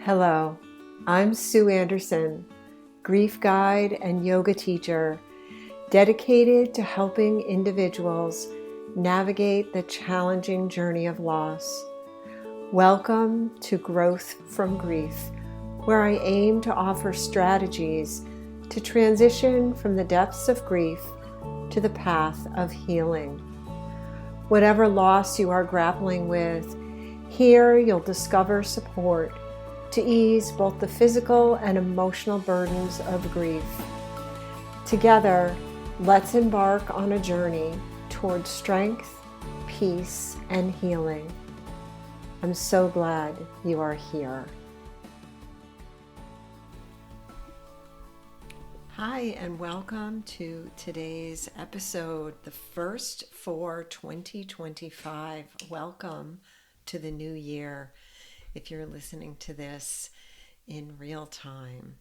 Hello, I'm Sue Andersen, grief guide and yoga teacher, dedicated to helping individuals navigate the challenging journey of loss. Welcome to Growth from Grief, where I aim to offer strategies to transition from the depths of grief to the path of healing. Whatever loss you are grappling with, here you'll discover support to ease both the physical and emotional burdens of grief. Together, let's embark on a journey towards strength, peace, and healing. I'm so glad you are here. Hi, and welcome to today's episode, the first for 2025. Welcome to the new year. If you're listening to this in real time.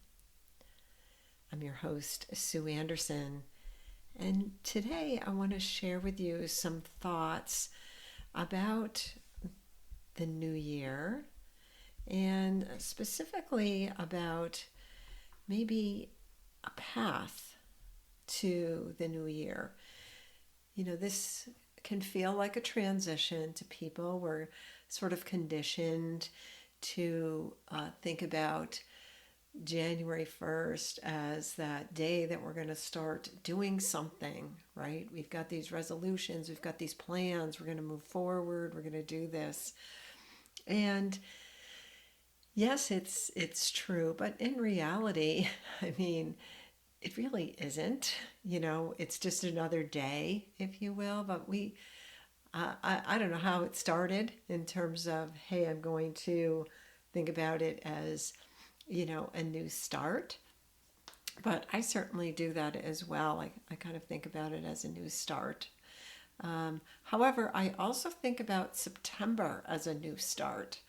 I'm your host, Sue Andersen, and today I want to share with you some thoughts about the new year and specifically about maybe a path to the new year. You know, this can feel like a transition to people. We're sort of conditioned to think about January 1st as that day that we're going to start doing something, right? We've got these resolutions, we've got these plans, we're going to move forward, we're going to do this. And yes, it's true, but in reality, I mean, it really isn't. You know, it's just another day, if you will, but I don't know how it started in terms of, hey, I'm going to think about it as, you know, a new start. But I certainly do that as well. I kind of think about it as a new start. However, I also think about September as a new start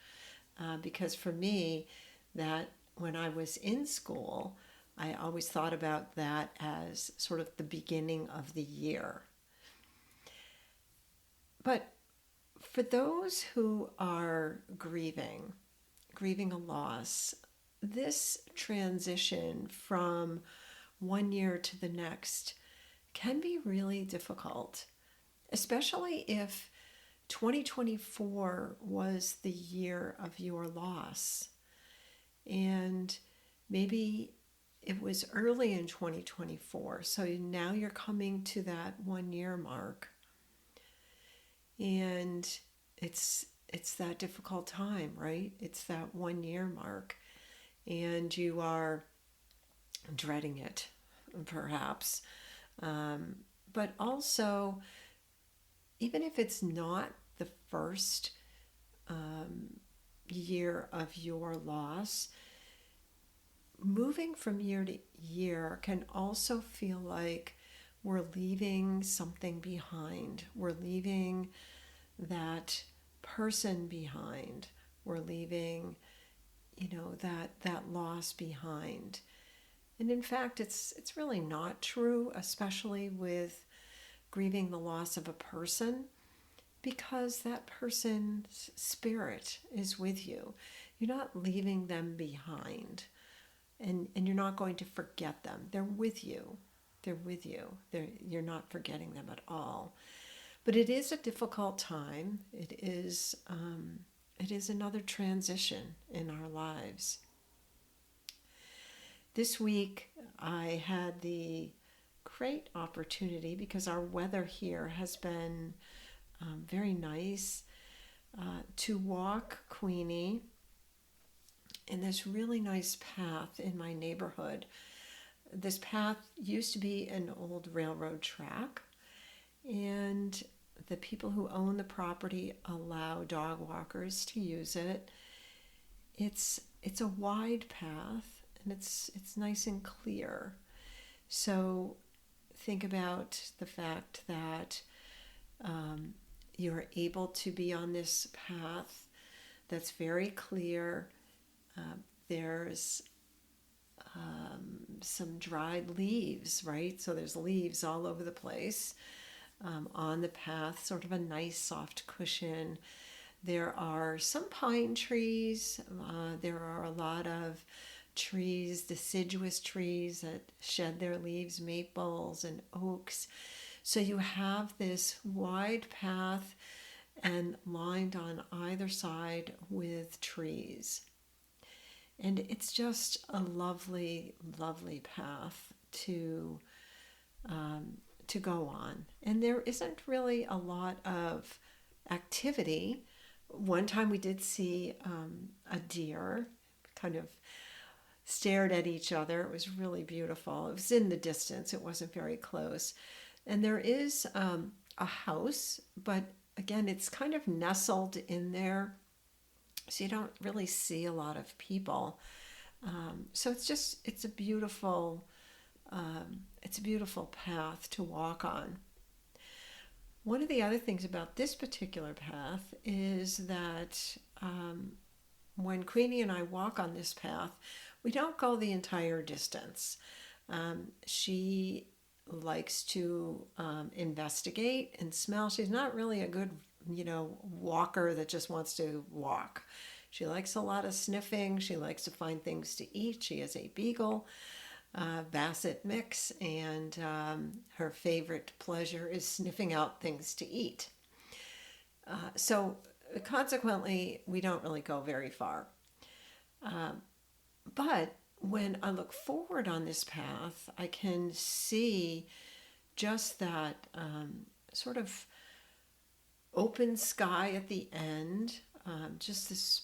because for me, that when I was in school, I always thought about that as sort of the beginning of the year. But for those who are grieving a loss, this transition from one year to the next can be really difficult, especially if 2024 was the year of your loss. And maybe it was early in 2024, so now you're coming to that 1 year mark. And it's that difficult time, right? It's that 1 year mark. And you are dreading it, perhaps. But also, even if it's not the first year of your loss, moving from year to year can also feel like we're leaving something behind. We're leaving that person behind. We're leaving, you know, that loss behind. And in fact, it's really not true, especially with grieving the loss of a person, because that person's spirit is with you. You're not leaving them behind, and you're not going to forget them. They're with you. They're with you. You're not forgetting them at all. But it is a difficult time. It is another transition in our lives. This week, I had the great opportunity, because our weather here has been very nice, to walk Queenie in this really nice path in my neighborhood. This path used to be an old railroad track, and the people who own the property allow dog walkers to use it. It's a wide path, and it's nice and clear. So think about the fact that you're able to be on this path that's very clear. There's some dried leaves, right? So there's leaves all over the place on the path, sort of a nice soft cushion. There are some pine trees. There are a lot of trees, deciduous trees that shed their leaves, maples and oaks. So you have this wide path and lined on either side with trees. And it's just a lovely, lovely path to go on. And there isn't really a lot of activity. One time we did see a deer kind of stared at each other. It was really beautiful. It was in the distance, it wasn't very close. And there is a house, but again, it's kind of nestled in there, so you don't really see a lot of people. So it's a beautiful path to walk on. One of the other things about this particular path is that when Queenie and I walk on this path, we don't go the entire distance. She likes to investigate and smell. She's not really a good, walker that just wants to walk. She likes a lot of sniffing. She likes to find things to eat. She has a beagle, Basset mix, and her favorite pleasure is sniffing out things to eat. So consequently, we don't really go very far. But when I look forward on this path, I can see just that sort of open sky at the end, just this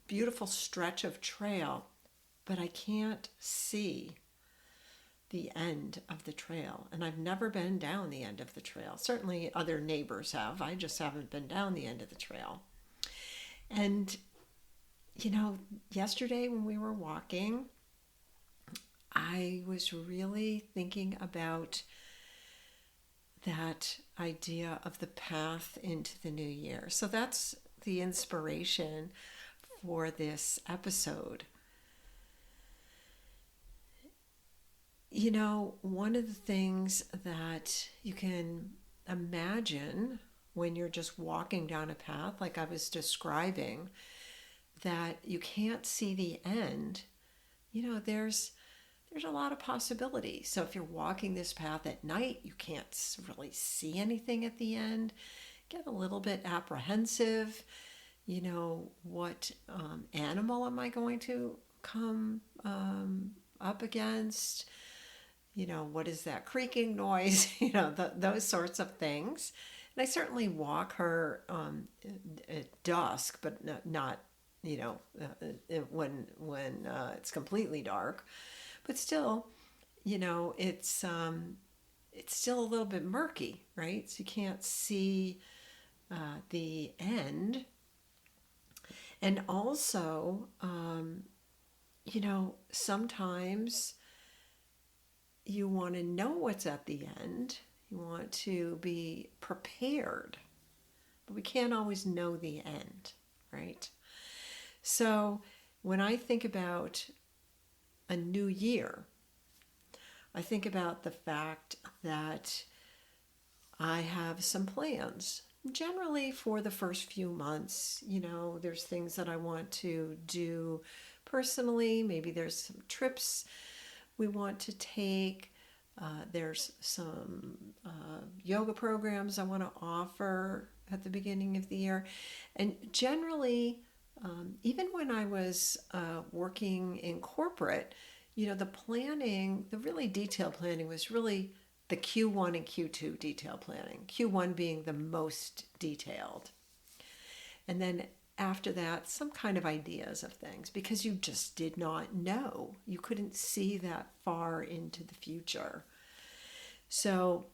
beautiful stretch of trail, but I can't see the end of the trail. And I've never been down the end of the trail. Certainly other neighbors have. I just haven't been down the end of the trail. And, yesterday when we were walking, I was really thinking about that idea of the path into the new year. So that's the inspiration for this episode. One of the things that you can imagine when you're just walking down a path, like I was describing, that you can't see the end, there's a lot of possibilities. So if you're walking this path at night, you can't really see anything at the end. Get a little bit apprehensive. What animal am I going to come up against? What is that creaking noise? Those sorts of things. And I certainly walk her at dusk, but not when it's completely dark. But still, it's still a little bit murky, right? So you can't see the end. And also, sometimes you want to know what's at the end. You want to be prepared. But we can't always know the end, right? So when I think about a new year, I think about the fact that I have some plans. Generally for the first few months, there's things that I want to do personally. Maybe there's some trips we want to take. There's some yoga programs I want to offer at the beginning of the year. And generally, even when I was working in corporate, the planning, the really detailed planning was really the Q1 and Q2 detail planning. Q1 being the most detailed. And then after that, some kind of ideas of things, because you just did not know. You couldn't see that far into the future. So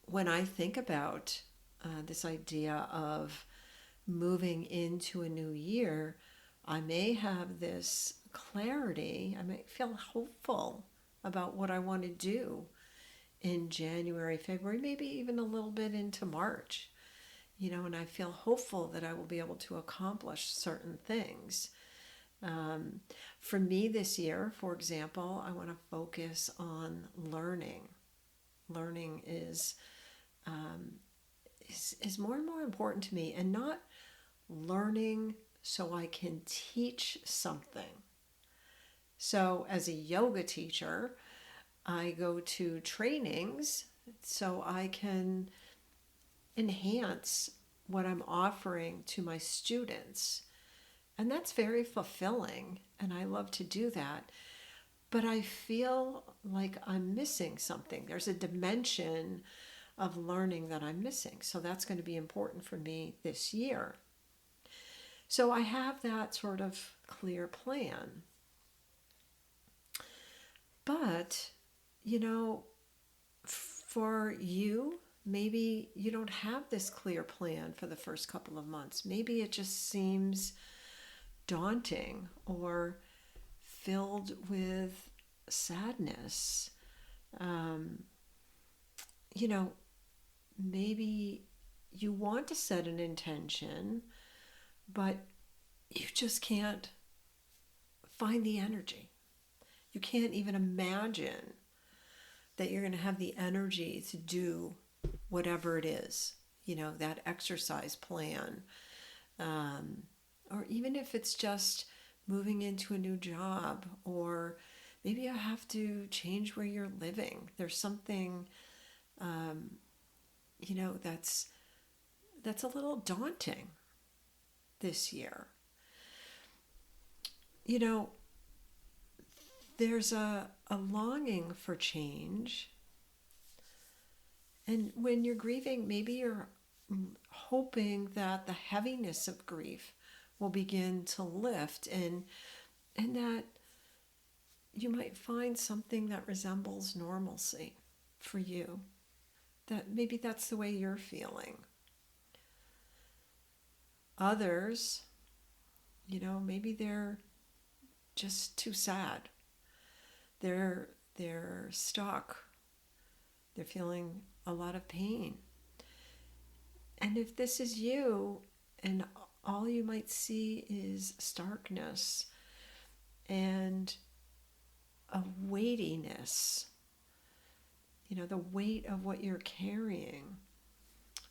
when I think about this idea of moving into a new year, I may have this clarity. I may feel hopeful about what I want to do in January, February, maybe even a little bit into March. And I feel hopeful that I will be able to accomplish certain things. For me this year, for example, I want to focus on learning. Learning is more and more important to me, and not learning so I can teach something. So as a yoga teacher, I go to trainings so I can enhance what I'm offering to my students. And that's very fulfilling, and I love to do that. But I feel like I'm missing something. There's a dimension of learning that I'm missing. So that's going to be important for me this year. So I have that sort of clear plan. But, for you, maybe you don't have this clear plan for the first couple of months. Maybe it just seems daunting or filled with sadness. Maybe you want to set an intention, but you just can't find the energy. You can't even imagine that you're going to have the energy to do whatever it is, that exercise plan. Or even if it's just moving into a new job, or maybe you have to change where you're living. There's something, that's a little daunting this year. There's a longing for change. And when you're grieving, maybe you're hoping that the heaviness of grief will begin to lift, and that you might find something that resembles normalcy for you. That maybe that's the way you're feeling. Others, maybe they're just too sad. They're stuck. They're feeling a lot of pain. And if this is you, and all you might see is starkness and a weightiness, the weight of what you're carrying,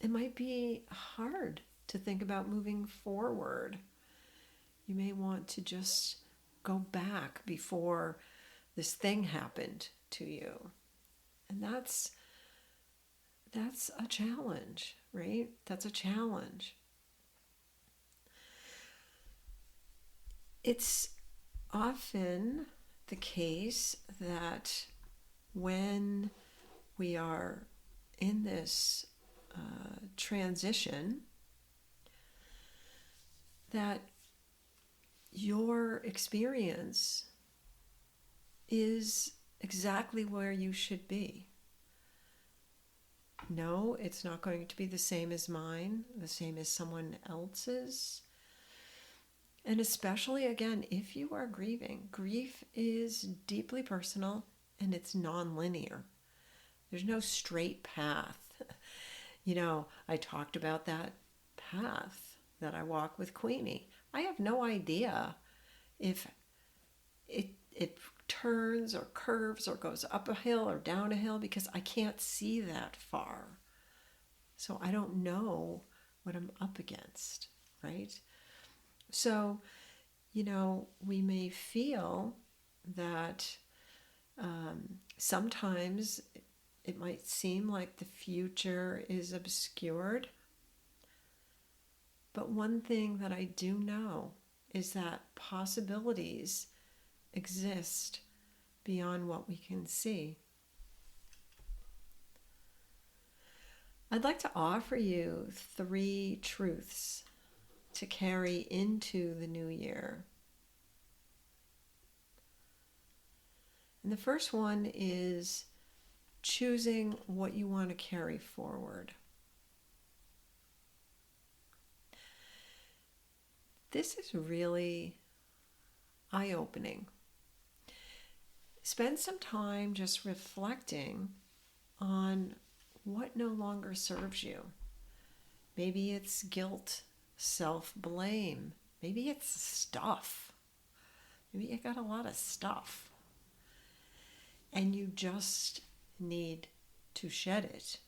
it might be hard to think about moving forward. You may want to just go back before this thing happened to you. And that's a challenge, right? That's a challenge. It's often the case that when we are in this transition, that your experience is exactly where you should be. No, it's not going to be the same as mine, the same as someone else's. And especially, again, if you are grieving, grief is deeply personal and it's non-linear. There's no straight path. I talked about that path that I walk with Queenie. I have no idea if it turns or curves or goes up a hill or down a hill, because I can't see that far. So I don't know what I'm up against, right? So, we may feel that sometimes it might seem like the future is obscured. But one thing that I do know is that possibilities exist beyond what we can see. I'd like to offer you 3 truths to carry into the new year. And the first one is choosing what you want to carry forward. This is really eye-opening. Spend some time just reflecting on what no longer serves you. Maybe it's guilt, self-blame. Maybe it's stuff. Maybe you got a lot of stuff. And you just need to shed it.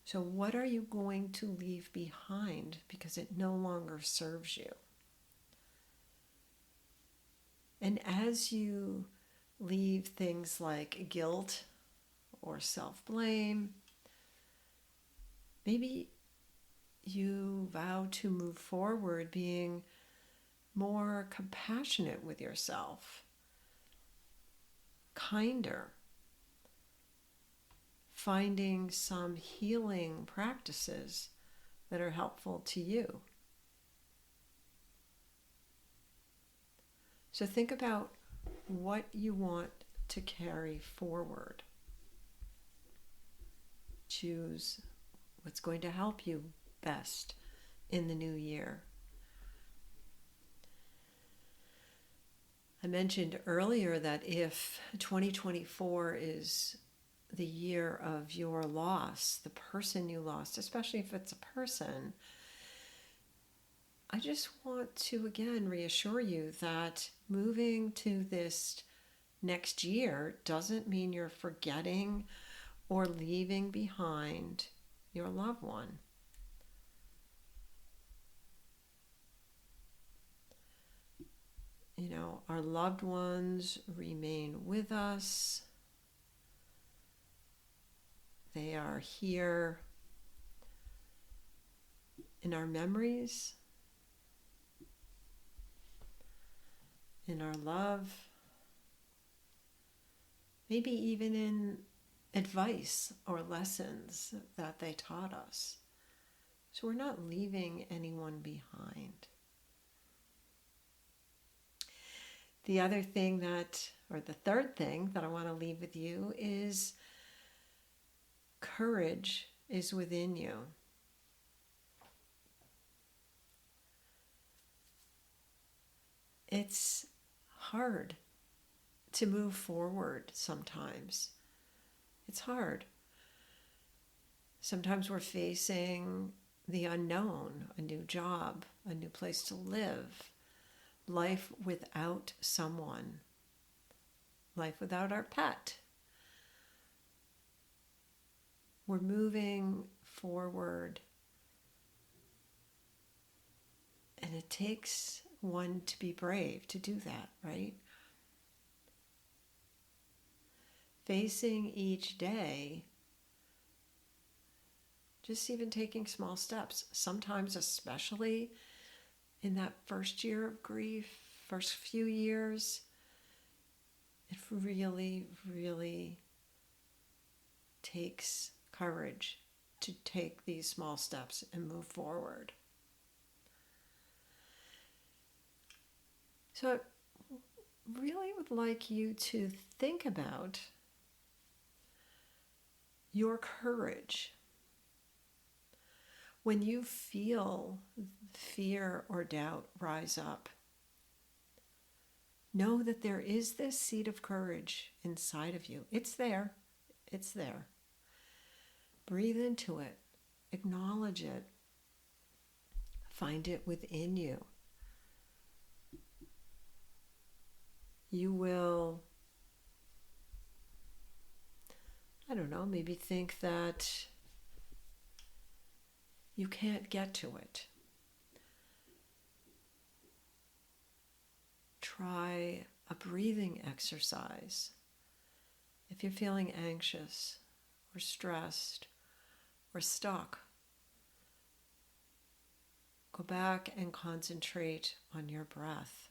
So what are you going to leave behind because it no longer serves you? And as you leave things like guilt or self-blame, maybe you vow to move forward being more compassionate with yourself, kinder, finding some healing practices that are helpful to you. So think about what you want to carry forward. Choose what's going to help you best in the new year. I mentioned earlier that if 2024 is the year of your loss, the person you lost, especially if it's a person, I just want to again reassure you that moving to this next year doesn't mean you're forgetting or leaving behind your loved one. You know, our loved ones remain with us. They are here in our memories, in our love, maybe even in advice or lessons that they taught us. So we're not leaving anyone behind. The other thing or the third thing that I want to leave with you is courage is within you. It's hard to move forward sometimes. It's hard. Sometimes we're facing the unknown, a new job, a new place to live, life without someone, life without our pet. We're moving forward, and it takes one to be brave to do that, right? Facing each day, just even taking small steps, sometimes especially in that first year of grief, first few years, it really, really takes courage to take these small steps and move forward. So I really would like you to think about your courage. When you feel fear or doubt rise up, know that there is this seed of courage inside of you. It's there. It's there. Breathe into it. Acknowledge it. Find it within you. You will, maybe think that you can't get to it. Try a breathing exercise. If you're feeling anxious or stressed or stuck, go back and concentrate on your breath.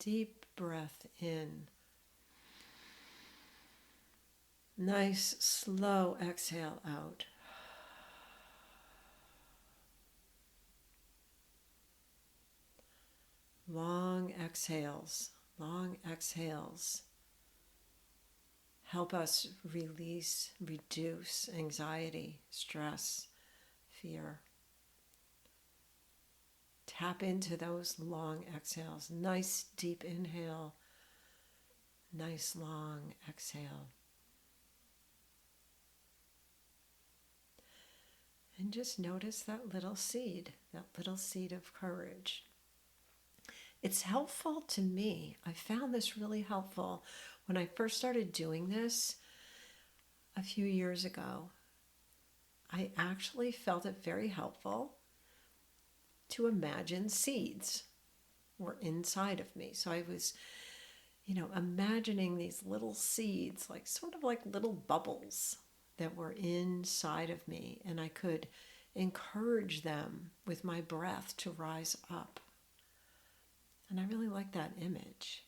Deep breath in. Nice, slow exhale out. Long exhales help us reduce anxiety, stress, fear. Tap into those long exhales. Nice deep inhale, nice long exhale. And just notice that little seed of courage. It's helpful to me. I found this really helpful when I first started doing this a few years ago. I actually felt it very helpful to imagine seeds were inside of me. So I was, imagining these little seeds, like sort of like little bubbles that were inside of me, and I could encourage them with my breath to rise up. And I really like that image.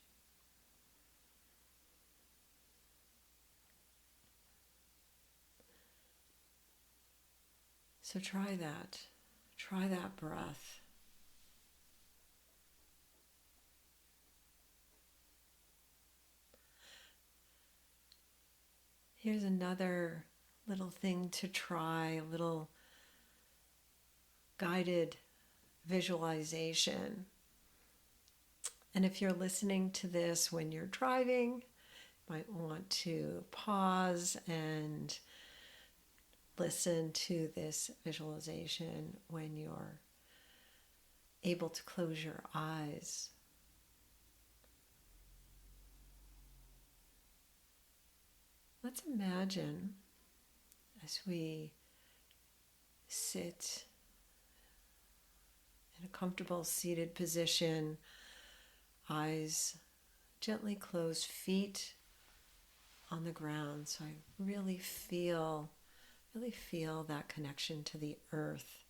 So try that. Try that breath. Here's another little thing to try, a little guided visualization. And if you're listening to this when you're driving, you might want to pause and listen to this visualization when you're able to close your eyes. Let's imagine as we sit in a comfortable seated position, eyes gently closed, feet on the ground. So I really feel that connection to the earth.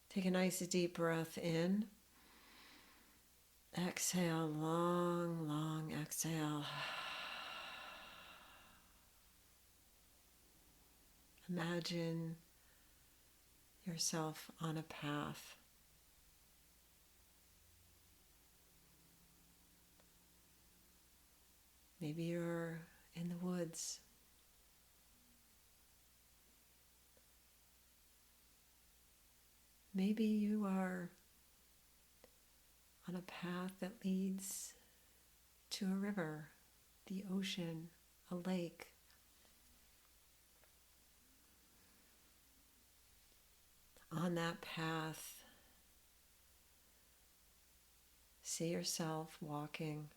Take a nice deep breath in. Exhale, long, long exhale. Imagine yourself on a path. Maybe you're in the woods. Maybe you are on a path that leads to a river, the ocean, a lake. On that path, see yourself walking,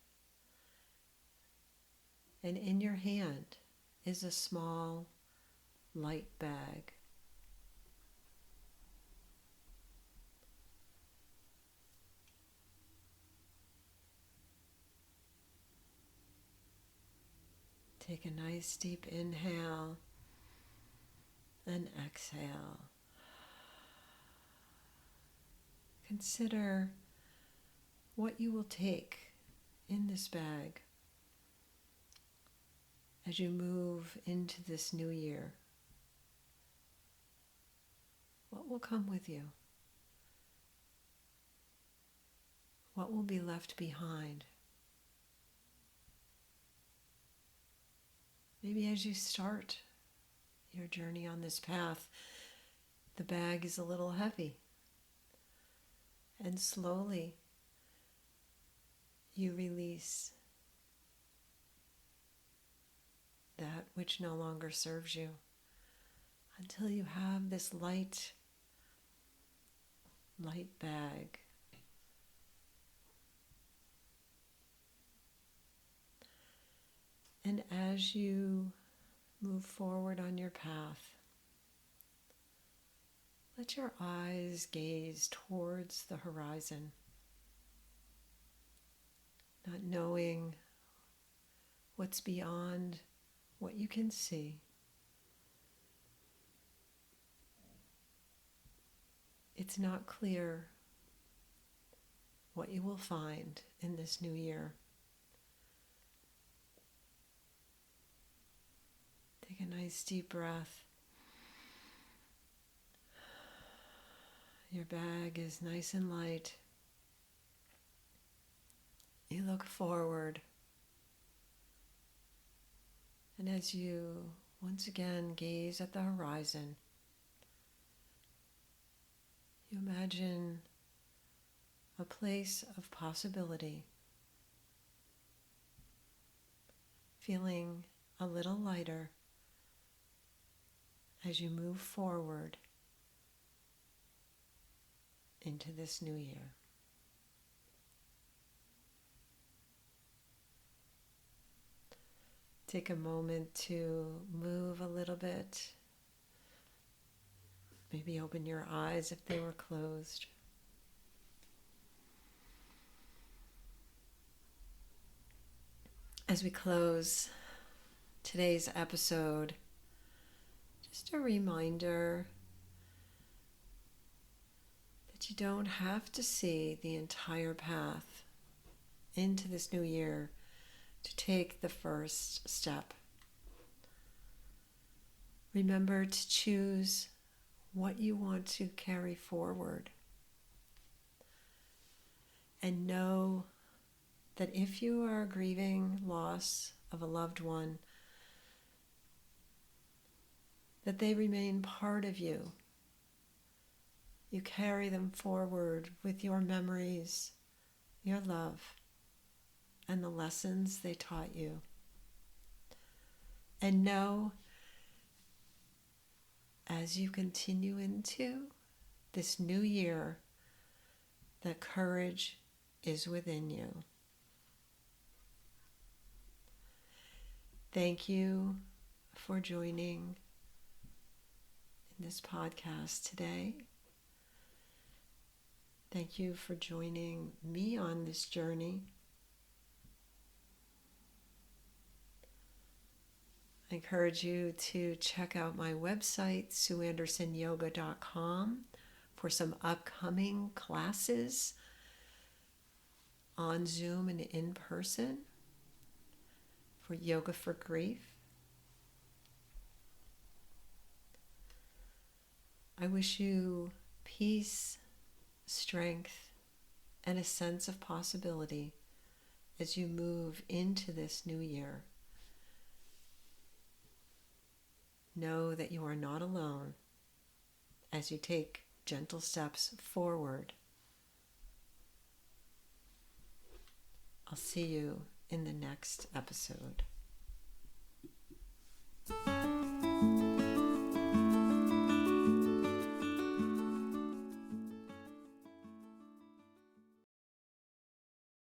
and in your hand is a small light bag. Take a nice deep inhale and exhale. Consider what you will take in this bag as you move into this new year. What will come with you? What will be left behind? Maybe as you start your journey on this path, the bag is a little heavy. And slowly you release that which no longer serves you until you have this light bag. And as you move forward on your path, let your eyes gaze towards the horizon, not knowing what's beyond what you can see. It's not clear what you will find in this new year. Take a nice deep breath. Your bag is nice and light. You look forward. And as you once again gaze at the horizon, you imagine a place of possibility, feeling a little lighter as you move forward into this new year. Take a moment to move a little bit. Maybe open your eyes if they were closed. As we close today's episode, just a reminder that you don't have to see the entire path into this new year to take the first step. Remember to choose what you want to carry forward. And know that if you are grieving loss of a loved one, that they remain part of you. You carry them forward with your memories, your love, and the lessons they taught you. And know, as you continue into this new year, that courage is within you. Thank you for joining in this podcast today. Thank you for joining me on this journey. I encourage you to check out my website, sueandersonyoga.com, for some upcoming classes on Zoom and in person for Yoga for Grief. I wish you peace, strength, and a sense of possibility as you move into this new year. Know that you are not alone as you take gentle steps forward. I'll see you in the next episode.